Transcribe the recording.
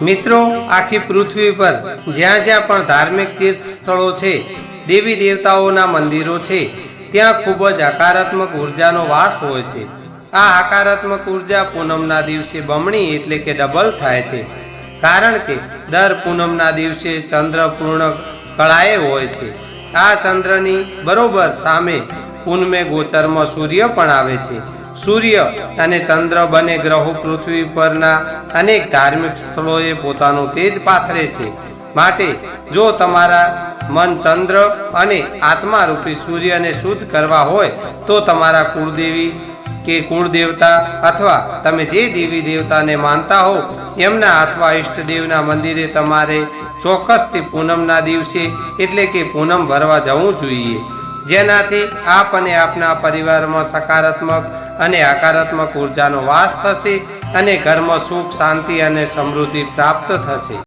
મિત્રો, આખી પૃથ્વી પર જ્યાં જ્યાં પણ ધાર્મિક તીર્થ સ્થળો છે, દેવી દેવતાઓના મંદિરો છે, ત્યાં ખૂબ જ હકારાત્મક ઉર્જાનો વાસ હોય છે। આ હકારાત્મક ઉર્જા પૂનમના દિવસે બમણી એટલે કે ડબલ થાય છે, કારણ કે દર પૂનમના દિવસે ચંદ્ર પૂર્ણ કળાએ હોય છે। આ ચંદ્રની બરોબર સામે પૂનમે ગોચરમાં સૂર્ય પણ આવે છે। સૂર્ય અને ચંદ્ર બંને ગ્રહો પૃથ્વી પરના અનેક ધાર્મિક સ્થળોએ પોતાનું તેજ પાથરે છે। માટે જો તમારા મન ચંદ્ર અને આત્મા રૂપી સૂર્યને શુદ્ધ કરવા હોય તો તમારા કુળદેવી કે કુળદેવતા અથવા તમે જે દેવી દેવતાને માનતા હો એમના અથવા ઈષ્ટદેવના મંદિરે તમારે ચોક્કસથી પૂનમના દિવસે એટલે કે પૂનમ ભરવા જવું જોઈએ, જેનાથી આપ અને આપના પરિવારમાં સકારાત્મક અને હકારાત્મક ઉર્જાનો વાસ થશે અને ઘરમાં સુખ શાંતિ અને સમૃદ્ધિ પ્રાપ્ત થશે।